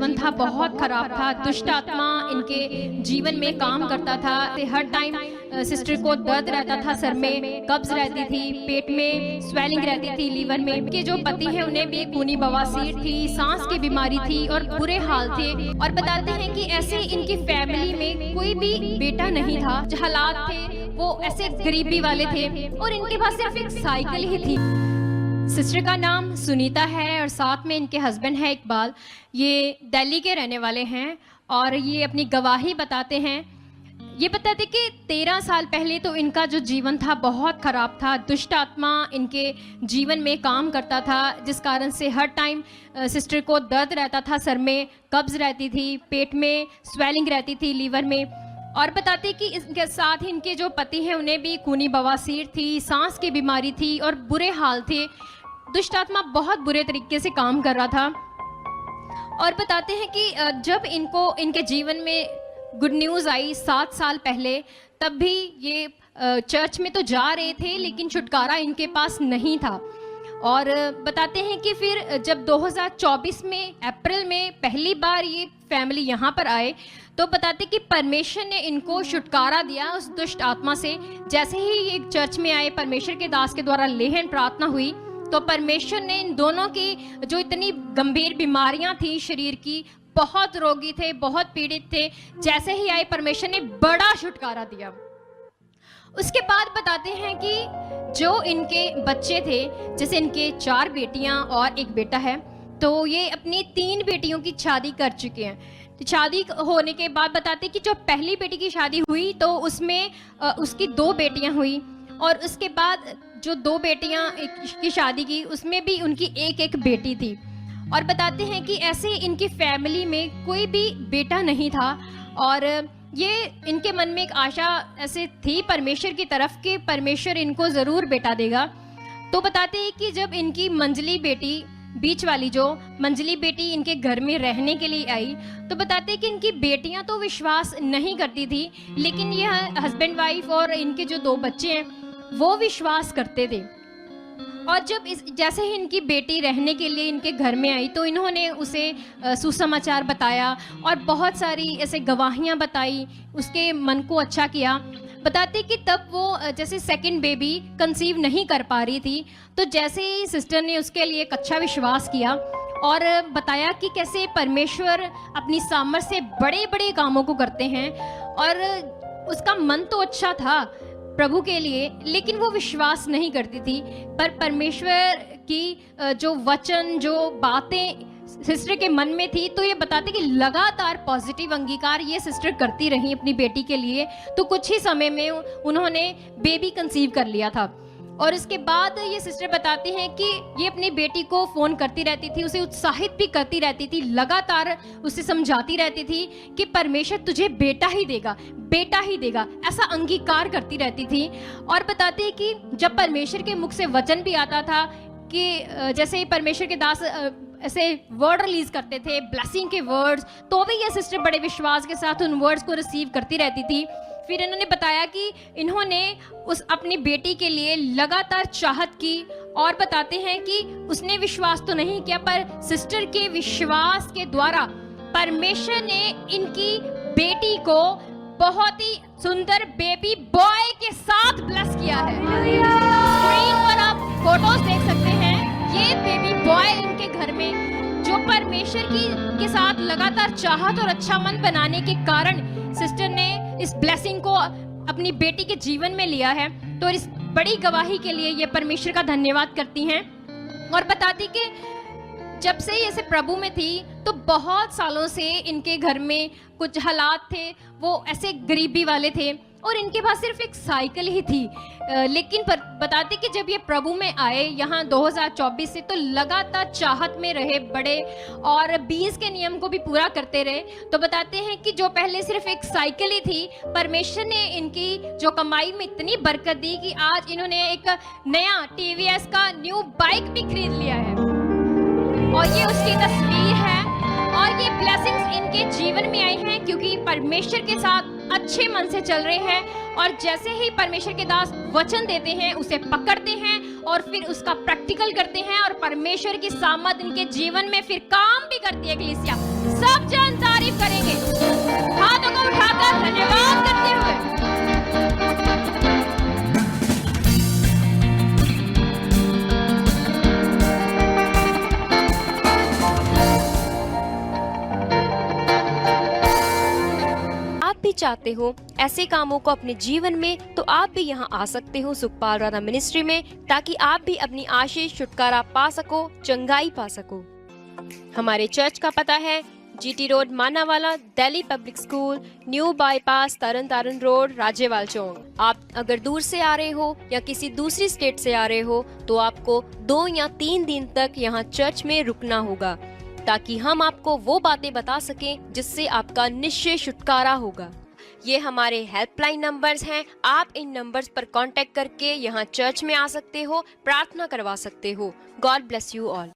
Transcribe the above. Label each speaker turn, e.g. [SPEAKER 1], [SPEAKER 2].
[SPEAKER 1] जीवन था बहुत खराब था। दुष्ट आत्मा इनके जीवन में काम करता था। हर टाइम सिस्टर को दर्द रहता था, सर में कब्ज रहती थी, पेट में स्वेलिंग रहती थी, लीवर में। इनके जो पति हैं उन्हें भी खूनी बवासीर थी, सांस की बीमारी थी और बुरे हाल थे। और बताते हैं कि ऐसे इनकी फैमिली में कोई भी बेटा नहीं था। जो हालात थे वो ऐसे गरीबी वाले थे और इनके पास सिर्फ एक साइकिल ही थी। सिस्टर का नाम सुनीता है और साथ में इनके हस्बैंड है इकबाल। ये दिल्ली के रहने वाले हैं और ये अपनी गवाही बताते हैं। ये बताते कि 13 साल पहले तो इनका जो जीवन था बहुत खराब था। दुष्ट आत्मा इनके जीवन में काम करता था, जिस कारण से हर टाइम सिस्टर को दर्द रहता था, सर में कब्ज रहती थी, पेट में स्वेलिंग रहती थी, लीवर में। और बताते कि इसके साथ ही इनके जो पति हैं उन्हें भी खूनी बवासीर थी, सांस की बीमारी थी और बुरे हाल थे। दुष्ट आत्मा बहुत बुरे तरीके से काम कर रहा था। और बताते हैं कि जब इनके जीवन में गुड न्यूज़ आई 7 साल पहले, तब भी ये चर्च में तो जा रहे थे लेकिन छुटकारा इनके पास नहीं था। और बताते हैं कि फिर जब 2024 में अप्रैल में पहली बार ये फैमिली यहाँ पर आए, तो बताते कि परमेश्वर ने इनको छुटकारा दिया उस दुष्ट आत्मा से। जैसे ही ये चर्च में आए, परमेश्वर के दास के द्वारा लेहन प्रार्थना हुई, तो परमेश्वर ने इन दोनों की जो इतनी गंभीर बीमारियां थी शरीर की, बहुत रोगी थे, बहुत पीड़ित थे, जैसे ही आए परमेश्वर ने बड़ा छुटकारा दिया। उसके बाद बताते हैं कि जो इनके बच्चे थे, जैसे इनके 4 बेटियां और 1 बेटा है, तो ये अपनी 3 बेटियों की शादी कर चुके हैं। तो शादी होने के बाद बताते कि जो पहली बेटी की शादी हुई तो उसमें उसकी 2 बेटियां हुई, और उसके बाद जो 2 बेटियां की शादी की उसमें भी उनकी एक बेटी थी। और बताते हैं कि ऐसे इनकी फैमिली में कोई भी बेटा नहीं था। और ये इनके मन में एक आशा ऐसे थी परमेश्वर की तरफ कि परमेश्वर इनको ज़रूर बेटा देगा। तो बताते हैं कि जब इनकी मंजली बेटी, बीच वाली जो मंजली बेटी इनके घर में रहने के लिए आई, तो बताते हैं कि इनकी बेटियां तो विश्वास नहीं करती थी, लेकिन ये हस्बैंड वाइफ और इनके जो 2 बच्चे हैं वो विश्वास करते थे। और जब जैसे ही इनकी बेटी रहने के लिए इनके घर में आई, तो इन्होंने उसे सुसमाचार बताया और बहुत सारी ऐसे गवाहियाँ बताई, उसके मन को अच्छा किया। बताते कि तब वो जैसे सेकंड बेबी कंसीव नहीं कर पा रही थी, तो जैसे ही सिस्टर ने उसके लिए एक अच्छा विश्वास किया और बताया कि कैसे परमेश्वर अपनी सामर्थ्य से बड़े बड़े कामों को करते हैं। और उसका मन तो अच्छा था प्रभु के लिए, लेकिन वो विश्वास नहीं करती थी। पर परमेश्वर की जो वचन, जो बातें सिस्टर के मन में थी, तो ये बताते कि लगातार पॉजिटिव अंगीकार ये सिस्टर करती रही अपनी बेटी के लिए। तो कुछ ही समय में उन्होंने बेबी कंसीव कर लिया था। और इसके बाद ये सिस्टर बताती हैं कि ये अपनी बेटी को फ़ोन करती रहती थी, उसे उत्साहित भी करती रहती थी, लगातार उसे समझाती रहती थी कि परमेश्वर तुझे बेटा ही देगा, बेटा ही देगा, ऐसा अंगीकार करती रहती थी। और बताते हैं कि जब परमेश्वर के मुख से वचन भी आता था कि जैसे परमेश्वर के दास ऐसे वर्ड रिलीज करते थे, ब्लेसिंग के वर्ड्स, तो भी ये सिस्टर बड़े विश्वास के साथ उन वर्ड्स को रिसीव करती रहती थी। फिर इन्होंने बताया कि इन्होंने उस अपनी बेटी के लिए लगातार चाहत की, और बताते हैं कि उसने विश्वास तो नहीं किया, पर सिस्टर के विश्वास के द्वारा परमेश्वर ने इनकी बेटी को बहुत ही सुंदर बेबी बॉय के साथ ब्लेस किया है। स्क्रीन पर आप फोटोज देख सकते हैं। ये बेबी बॉय इनके घर में, जो परमेश्वर के साथ लगातार चाहत और अच्छा मन बनाने के कारण सिस्टर ने इस ब्लेसिंग को अपनी बेटी के जीवन में लिया है। तो इस बड़ी गवाही के लिए ये परमेश्वर का धन्यवाद करती हैं। और बताती कि जब से ये प्रभु में थी, तो बहुत सालों से इनके घर में कुछ हालात थे, वो ऐसे गरीबी वाले थे और इनके पास सिर्फ एक साइकिल ही थी। लेकिन बताते कि जब ये प्रभु में आए यहाँ 2024 से, तो लगातार चाहत में रहे बड़े, और 20 के नियम को भी पूरा करते रहे। तो बताते हैं कि जो पहले सिर्फ एक साइकिल ही थी, परमेश्वर ने इनकी जो कमाई में इतनी बरकत दी कि आज इन्होंने एक नया TVS का न्यू बाइक भी खरीद लिया है, और ये उसकी तस्वीर है। और ये ब्लेसिंग्स इनके जीवन में आई हैं क्योंकि परमेश्वर के साथ अच्छे मन से चल रहे हैं, और जैसे ही परमेश्वर के दास वचन देते हैं उसे पकड़ते हैं और फिर उसका प्रैक्टिकल करते हैं, और परमेश्वर की सामर्थ इनके जीवन में फिर काम भी करती है। कलीसिया सब जन तारीफ करेंगे, हाथों को उठाकर धन्यवाद करते हुए।
[SPEAKER 2] आप भी चाहते हो ऐसे कामों को अपने जीवन में, तो आप भी यहाँ आ सकते हो सुखपाल राणा मिनिस्ट्री में, ताकि आप भी अपनी आशीष छुटकारा पा सको, चंगाई पा सको। हमारे चर्च का पता है GT road Manawala, Delhi public school, new bypass, Taran Taran road, Rajyawal Chowk. आप अगर दूर से आ रहे हो या किसी दूसरी स्टेट से आ रहे हो तो आपको 2 या 3 दिन तक यहाँ चर्च में रुकना होगा, ताकि हम आपको वो बातें बता सकें जिससे आपका निश्चय छुटकारा होगा। ये हमारे हेल्पलाइन नंबर्स हैं। आप इन नंबर्स पर कांटेक्ट करके यहाँ चर्च में आ सकते हो, प्रार्थना करवा सकते हो। God bless you all.